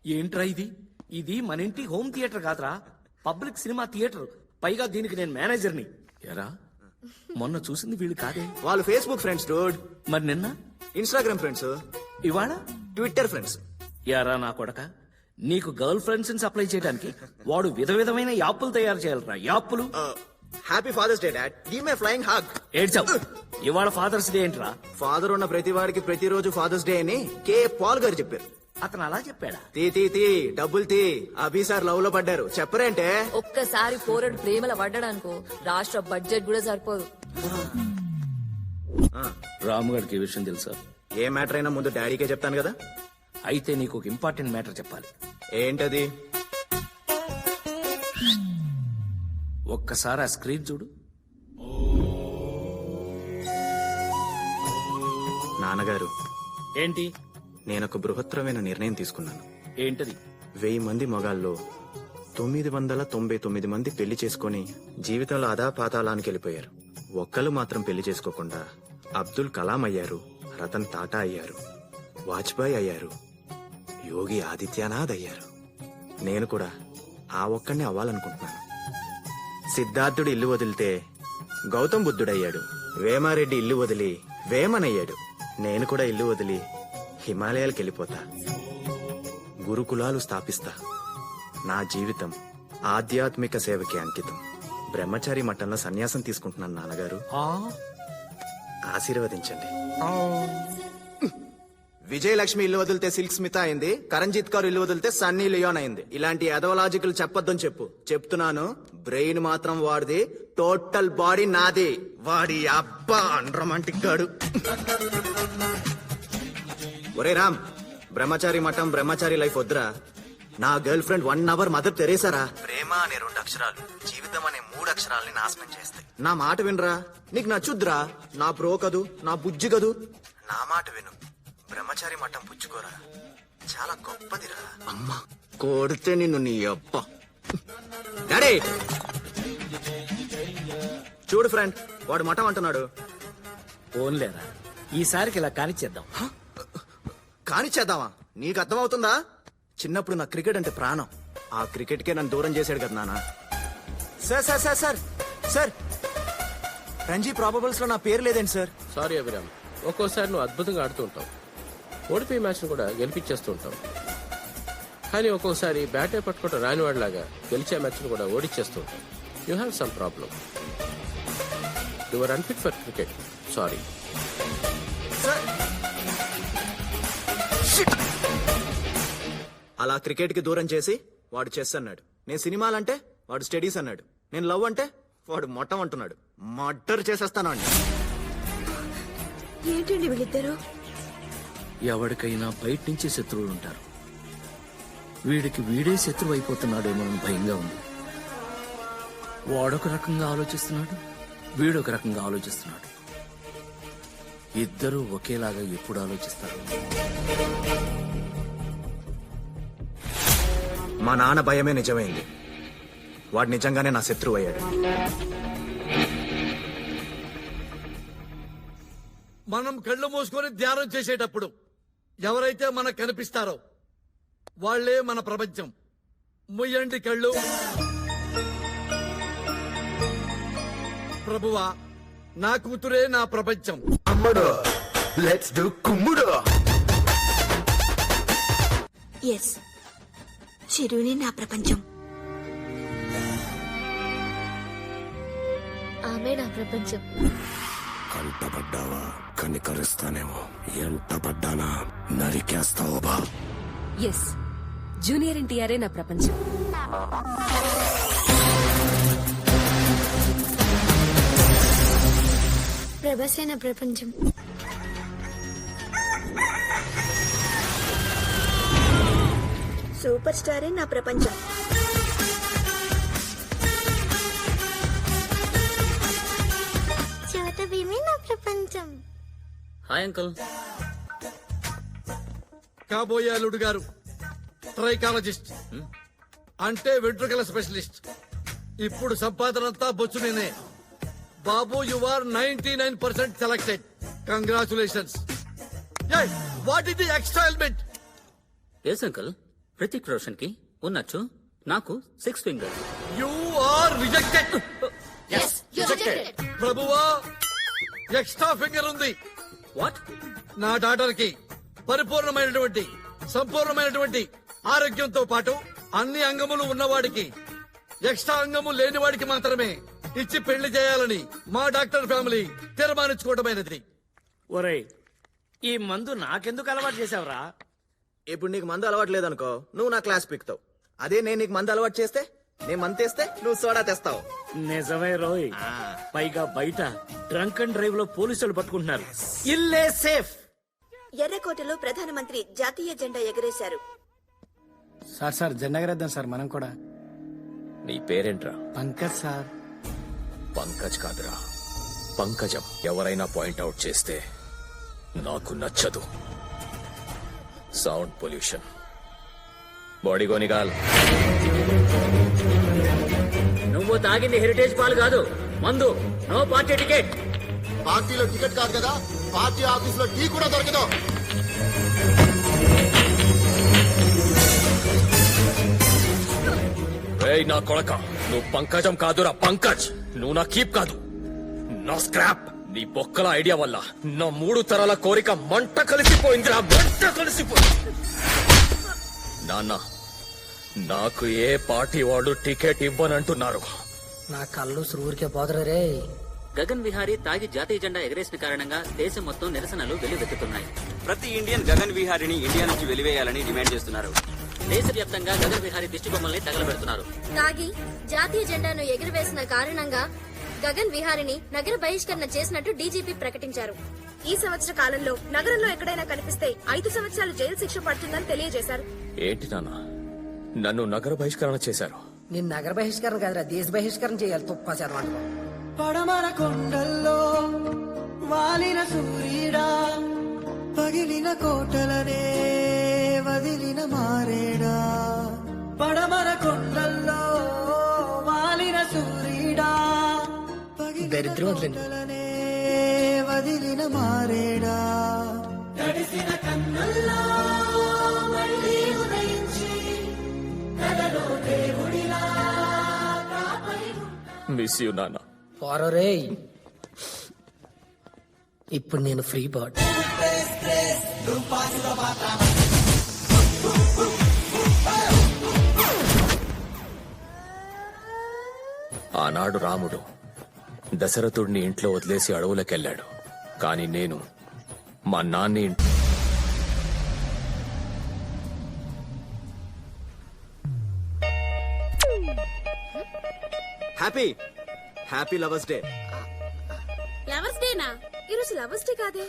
ఏంట్రా ఇది? ఇది మన ఇంటి హోమ్ థియేటర్ కాదురా, పబ్లిక్ సినిమా థియేటర్. పైగా దీనికి నేను మేనేజర్ని. ఎరా మొన్న చూసింది వీళ్ళు కాదే. వాళ్ళు ఫేస్బుక్ ఫ్రెండ్స్ డూడ్. మరి నిన్న ఇన్స్టాగ్రామ్ ఫ్రెండ్స్. ఇవాళ ట్విట్టర్ ఫ్రెండ్స్. యారా నా కొడక, నీకు గర్ల్ ఫ్రెండ్స్ ని సప్లై చేయడానికి వాడు విధమైన యాప్లు తయారు చేయాలరా. యాప్లు. Happy father's day dad. Give me flying hug. ఏడ్చావు. ఇవాళ ఫాదర్స్ డే ఏంట్రా? ఫాదర్ ఉన్న ప్రతి వాడికి ప్రతిరోజు ఫాదర్స్ డే అని కే పాల్ గారు చెప్పారు. అతను అలా చెప్పాడా? తీ డబ్బులు తీ. అభి సార్ లవ్ లో పడ్డారు. చెప్పరేంటే? ఒక్కసారి పోరడు ప్రేమల పడ్డాడనుకో రాష్ట్ర బడ్జెట్ కూడా సరిపోదు. రాముగారికి ఈ విషయం తెలుసా? ఏ మ్యాటర్ అయినా ముందు డాడీకే చెప్తాను కదా. అయితే నీకు ఒక ఇంపార్టెంట్ మ్యాటర్ చెప్పాలి. ఏంటది? ఒక్కసారి ఆ స్క్రీన్ చూడు. నాన్నగారు, ఏంటి? నేనొక బృహత్తరమైన నిర్ణయం తీసుకున్నాను. ఏంటది? 1000 మంది మగాల్లో 999 మంది పెళ్లి చేసుకుని జీవితంలో అధాపాతాళానికి వెళ్ళిపోయారు. ఒక్కరు మాత్రం పెళ్లి చేసుకోకుండా అబ్దుల్ కలాం అయ్యారు, రతన్ టాటా అయ్యారు, వాజ్పేయి అయ్యారు, యోగి ఆదిత్యనాథ్ అయ్యారు. నేను కూడా ఆ ఒక్కడిని అవ్వాలనుకుంటున్నాను. సిద్ధార్థుడు ఇల్లు వదిలితే గౌతమ్ బుద్ధుడయ్యాడు. వేమారెడ్డి ఇల్లు వదిలి వేమనయ్యాడు. నేను కూడా ఇల్లు వదిలి హిమాలయాలకు వెళ్ళిపోతా. గురుకులాలు స్థాపిస్తా. నా జీవితం ఆధ్యాత్మిక సేవకి అంకితం. బ్రహ్మచారి మఠంలో సన్యాసం తీసుకుంటున్నాను నాన్నగారు. ఆశీర్వదించండి. విజయలక్ష్మి ఇల్లు వదిలితే సిల్క్ స్మిత అయింది. కరణ్జిత్ కౌర్ ఇల్లు వదిలితే సన్నీ లియోన్ అయింది. ఇలాంటి ఎదవలాజికల్ చెప్పొద్దని చెప్పు. చెప్తున్నాను, బ్రెయిన్ మాత్రం వాడిది, టోటల్ బాడీ నాది. వాడి అబ్బా అన్రొమాంటిక్ గాడు. ఒరే రామ్, బ్రహ్మచారి మఠం బ్రహ్మచారి లైఫ్ వద్దురా. నా గర్ల్ ఫ్రెండ్ 1 అవర్ మదర్ తెరేసారా. ప్రేమ అనే 2 అక్షరాలు జీవితం అనే 3 అక్షరాల్ని నాశనం చేస్తాయి. నా మాట వినరా. నీకు నచ్చుద్రా. నా బ్రో కదూ, నా బుజ్జి కదూ. నా మాట విను. బ్రహ్మచారి మఠం పుచ్చుకోరా. చాలా గొప్పదిరా. అమ్మా కొడితే నిన్ను నీ అబ్బ. డాడీ చూడు ఫ్రెండ్, వాడు మఠం అంటున్నాడు. ఓన్లేరా, ఈసారికి ఇలా కానిచ్చేద్దాం. కానిచ్చేద్దామా? నీకు అర్థమవుతుందా? చిన్నప్పుడు నా క్రికెట్ అంటే ప్రాణం. ఆ క్రికెట్ కే నన్ను దూరం చేశాడు కదా నాన్న. Sir sir sir sir sir, Ranji probables లో నా పేరు లేదేంటి సార్? సారీ అభిరామ్, ఒక్కోసారి నువ్వు అద్భుతంగా ఆడుతూ ఉంటావు, ఓడిపోయి మ్యాచ్ కూడా గెలిపించేస్తూ ఉంటావు. కానీ ఒక్కోసారి బ్యాటే పట్టుకోవటం రానివాడిలాగా గెలిచే మ్యాచ్ కూడా ఓడిచ్చేస్తూ ఉంటావు. You have some problem. You are unfit for cricket. Sorry. అలా క్రికెట్ కి దూరం చేసి వాడు చెస్ అన్నాడు. నేను సినిమాలంటే వాడు స్టడీస్ అన్నాడు. నేను లవ్ అంటే వాడు మొట్టం అంటున్నాడు. మర్డర్ చేసేస్తాను అండి. ఏంటండి వీళ్ళిద్దరు? ఎవరికైనా బయట నుంచి శత్రువులు ఉంటారు. వీడికి వీడే శత్రువు అయిపోతున్నాడేమో అని భయంగా ఉంది. వాడొక రకంగా ఆలోచిస్తున్నాడు, వీడొక రకంగా ఆలోచిస్తున్నాడు. ఇద్దరూ ఒకేలాగా ఎప్పుడు ఆలోచిస్తారు? మా నాన్న భయమే నిజమైంది. వాడు నిజంగానే నా శత్రువు అయ్యాడు. మనం కళ్ళు మూసుకొని ధ్యానం చేసేటప్పుడు ఎవరైతే మనకు కనిపిస్తారో వాళ్లే మన ప్రపంచం. ముయ్యండి కళ్ళు. ప్రభువా, నా కూతురే నా ప్రపంచం. అమ్మడు, లెట్స్ డు కుమ్ముడు. ఎస్, చిరుని నా ప్రపంచం. ఆమె నా ప్రపంచం. కంటపడ్డావా కనికరిస్తానేమో, ఎంటపడ్డానా నరికేస్తావో బా. ఎస్, జూనియర్ ఎన్టీఆరే నా ప్రపంచం. ప్రభాసే నా ప్రపంచం. సూపర్ స్టారే నా ప్రపంచం. చోట భీమే నా ప్రపంచం. Hi uncle. కాబోయే అల్లుడు గారు ట్రైకాలజిస్ట్ అంటే వెంట్రుకల స్పెషలిస్ట్. ఇప్పుడు సంపాదనంతా బొచ్చు నేనే. బాబు, you are 99% selected. Congratulations. What is the extra element? Yes uncle, Hrithik Roshan కి ఉన్నచ్చు నాకు 6 ఫింగర్స్. You are rejected. ప్రభువా, ఎక్స్ట్రా ఫింగర్ ఉంది. వాట్? నా డాటర్ కి పరిపూర్ణమైనటువంటి సంపూర్ణమైనటువంటి ఆరోగ్యంతో పాటు అన్ని అంగములు ఉన్నవాడికి ఎక్స్ట్రా అంగము లేనివాడికి మాత్రమే ఇచ్చి పెళ్లి చేయాలని మా డాక్టర్ ఫ్యామిలీ తీర్మానించుకోవటమైనది. ఒరేయ్, ఈ మందు నాకెందుకు అలవాటు చేసావురా? ఇప్పుడు నీకు మందు అలవాటు లేదనుకో, నువ్వు నా క్లాస్ పీకుతావు. అదే నేను నీకు మందు అలవాటు చేస్తే, నేను మందు తెస్తే నువ్వు సోడా తెస్తావు. నిజమే రోయ్. పైగా బయట డ్రంక్ అండ్ డ్రైవ్ లో పోలీసులు పట్టుకుంటున్నారు. ఇల్లే సేఫ్. ఎర్రకోటలో ప్రధానమంత్రి జాతీయ జెండా ఎగరేశారు. సార్ జెండా ఎగరేద్దాం సార్ మనం కూడా. నీ పేరేంట్రా? పంకజ్ సార్. పంకజ్ కాదురా, పంకజం. ఎవరైనా పాయింట్అవుట్ చేస్తే నాకు నచ్చదు. Sound pollution. బాడీ గోనిగాల్. నువ్వు తాగింది హెరిటేజ్ పాలు కాదు, మందు. No party ticket. పార్టీలో టికెట్ కాదు కదా, పార్టీ ఆఫీస్ లో టీ కూడా దొరకదు. రేయ్ నా కొడక, నువ్వు పంకజం కాదురా పంకజ్. నువ్వు నా కీప్ కాదు, నా స్క్రాప్. నీ బొక్కల ఐడియా వల్ల నా 3 తరాల కోరిక మంట కలిసిపోయిందిరా, మంట కలిసిపోయింది. నాన్న, నాకు ఏ పార్టీ వాళ్ళు టికెట్ ఇవ్వనంటున్నారు. నా కళ్ళు ఊరికే పోదరు రే. గగన్ విహారీ తాగి జాతీయ జెండా ఎగరేసిన కారణంగా దేశం మొత్తం నిరసనలు వెల్లువెత్తుతున్నాయి. ప్రతి ఇండియన్ గగన్ విహారీని ఇండియా నుంచి వెలివేయాలని డిమాండ్ చేస్తున్నారు. దేశవ్యాప్తంగా గగన్ విహారీ దిష్టి బొమ్మల్ని తగలబెడుతున్నారు. తాగి జాతీయ జెండాను ఎగురవేసిన కారణంగా గగన్ విహారిని నగర బహిష్కరణ చేసినట్టు డీజీపీ ప్రకటించారు. ఈ సంవత్సర కాలంలో నగరంలో ఎక్కడైనా కనిపిస్తే 5 సంవత్సరాలు జైలు శిక్ష పడుతుందని తెలియజేశారు. ఏంటి నాన్న, నన్ను నగర బహిష్కరణ చేశారు? నేను నగర బహిష్కరణ కాదురా, దేశ బహిష్కరణ చేయాలి. తుప్పా చదవండి. పడమర కొండల్లో వాలిన సూర్యుడా, పగిలిన కోటలనే వదిలిన మారేడా. పడమర కొండల్లో వాలిన సూర్యుడా, దరిద్రం కోటలనే వదిలిన మారేడా. తడిసిన కన్నుల్లో మళ్ళీ ఉదయించి కలలో దేవుడిలా మిస్ యూ నాన్న. పోరే, ఇప్పుడు నేను ఫ్రీ బర్డ్. ఆనాడు రాముడు దశరథుడిని ఇంట్లో వదిలేసి అడవులకెళ్ళాడు. కాని నేను మా నాన్ని happy happy lovers day. Lovers డేనా? ఈరోజు లవర్స్ డే కాదే.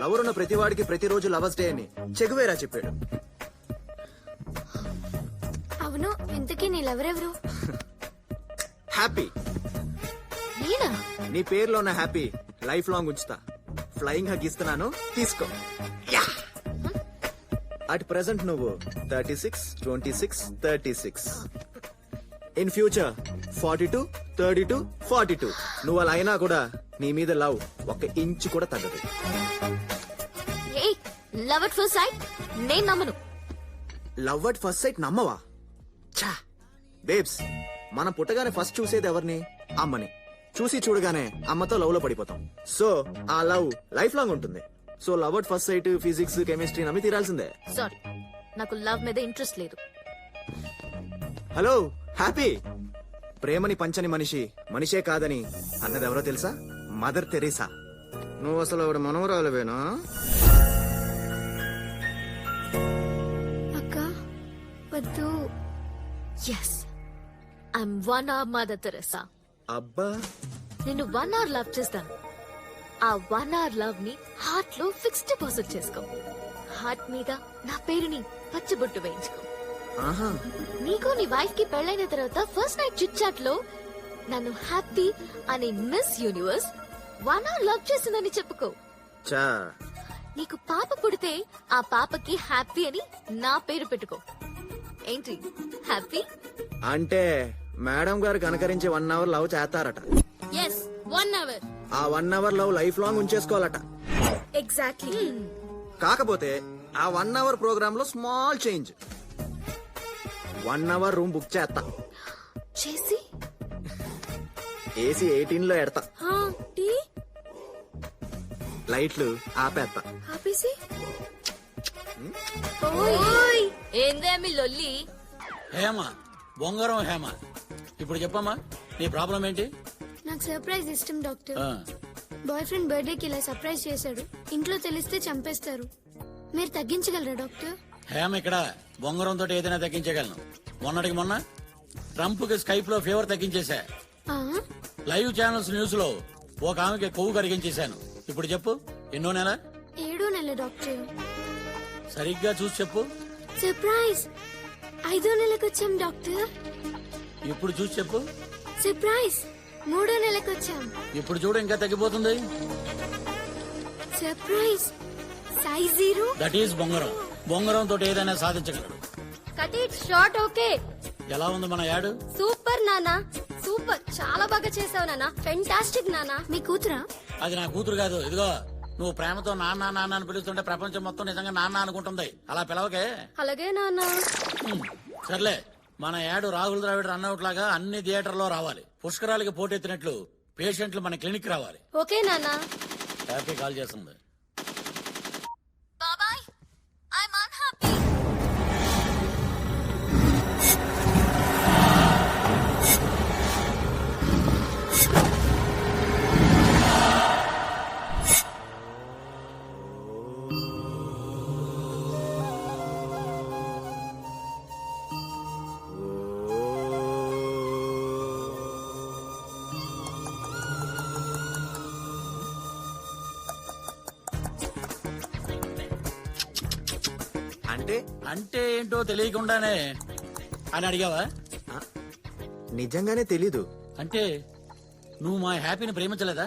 లవర్ ఉన్న ప్రతివాడికి ప్రతిరోజు లవర్స్ డే అని చెగువేరా చెప్పాడు. అవును, ఇంతకీ నీ లవరెవరు? హ్యాపీ. నేనా? నీ పేరులో ఉన్న హ్యాపీ లైఫ్ లాంగ్ ఉంచుతా. ఫ్లయింగ్ హగ్ ఇస్తున్నాను, తీసుకో. అట్ ప్రెసెంట్ నువ్వు 36, 26, 36. In future 42, 32, 42. నువ్వు అలా అయినా కూడా నీ మీద లవ్ 1 ఇంచు కూడా తగ్గదు. లవ్ అట్ ఫస్ట్ సైట్ నేను నమ్మను. లవ్ అట్ ఫస్ట్ సైట్ నమ్మవా? ఛా బేబ్స్, మనం పుట్టగానే ఫస్ట్ చూసేది ఎవరిని? అమ్మని. చూసి చూడగానే అమ్మతో లవ్ లో పడిపోతాం. సో ఆ లవ్ లైఫ్ లాంగ్ ఉంటుంది. So love at first site, physics, chemistry నమ్మి తీరాల్సిందే. సారీ, నాకు లవ్ మీద ఇంట్రెస్ట్ లేదు. హలో హ్యాపీ, ప్రేమని పంచని మనిషి మనిషే కాదని అన్నది ఎవరో తెలుసా? Mother Teresa. నువ్వు అసలు ఆవిడ మనవరాలువేనా? అక్క వద్దు. Yes, I'm 1 hour mother Teresa. అబ్బా, నేను 1 hour లవ్ చేస్తాను. ఆ 1 hour లవ్ ని హార్ట్ లో ఫిక్స్డ్ డిపాజిట్ చేసుకో. హార్ట్ మీద నా పేరుని పచ్చబొట్టు వేయించుకో. ఆహా, నీకు నీ వైఫ్ కి పెళ్ళైన తర్వాత ఫస్ట్ నైట్ చిట్ చాట్ లో నన్ను హ్యాపీ అనే మిస్ యూనివర్స్ 1 hour లవ్ చేసిందని చెప్పుకో. చా, నీకు పాప పుడితే ఆ పాపకి హ్యాపీ అని నా పేరు పెట్టుకో. ఏంటి హ్యాపీ? అంటే మేడం గారు కనకరించి 1 hour లవ్ చేస్తారట. Yes, 1 hour. ఆ 1 hour లవ్ లైఫ్ లాంగ్ ఉంచేసుకోవాలట. ఎగ్జాక్ట్లీ. కాకపోతే ఆ 1 hour ప్రోగ్రామ్ లో small change. 1 hour room book చేస్తా. చేసి ఏసీ 18 లో ఎడతా. ఆ, టీ లైట్లు ఆపేస్తా. ఆపేసి ఓయ్ ఏందే మీ లొల్లి? హేమ బొంగరం హేమ, ఇప్పుడు చెప్పమ్మా నీ ప్రాబ్లం ఏంటి? నాకు సర్ప్రైజ్ ఇష్టం డాక్టర్. ఆ, బాయ్ ఫ్రెండ్ బర్త్డే కి ఇలా సర్ప్రైజ్ చేశాడు. ఇంట్లో తెలిస్తే చంపేస్తారు. మీరు తగ్గించగలరా డాక్టర్? హేమ ఇక్కడ బొంగరం తోటి ఏదైనా తగ్గించగలను. మొన్నటికి మొన్న ట్రంప్ కి స్కైప్ లో ఫీవర్ తగ్గించేశా. ఆ, లైవ్ ఛానల్స్ న్యూస్ లో ఒక ఆమెకి కొవ్వు కరిగించేశాను. ఇప్పుడు చెప్పు ఎన్నో నెల? 7వ నెల డాక్టర్. సరిగ్గా చూసి చెప్పు. సర్ప్రైజ్ 5వ నెలకు వచ్చాం డాక్టర్. ఇప్పుడు చూసి చెప్పు. సర్ప్రైజ్ 3వ నెలకు వచ్చాం. ఇప్పుడు చూడు ఇంకా తగ్గిపోతుంది. Surprise size 0. దట్ ఈస్ బొంగరం. బొంగరం తోటి ఏదైనా సాధించగలడు. Cut it short. ఓకే. ఎలా ఉంది మన యాడ్? సూపర్ నానా, సూపర్. చాలా బాగా చేసావు నానా. ఫెంటాస్టిక్ నానా. మీ కూతురా? అది నా కూతురు కాదు. ఇదిగో నువ్వు ప్రేమతో నాన్న నాన్న అని పిలుస్తుంటే ప్రపంచం మొత్తం నిజంగా నాన్న అనుకుంటుంది. అలా పిలవకే. అలాగే నానా. సర్లే, మన యాడ్ రాహుల్ ద్రావిడ్ రన్అవుట్ లాగా అన్ని థియేటర్లో రావాలి. పుష్కరాలకి పోటెత్తినట్లు పేషెంట్లు మన క్లినిక్ రావాలి. ఓకే నానా. హ్యాపీ కాల్ చేస్తుంది. బాబాయ్ ఐఎమ్ అన్హ్యాపీ. అంటే అంటే ఏంటో తెలియకుండానే అని అడిగావా? నిజంగానే తెలీదు. అంటే నువ్వు మా హ్యాపీని ప్రేమించలేదా?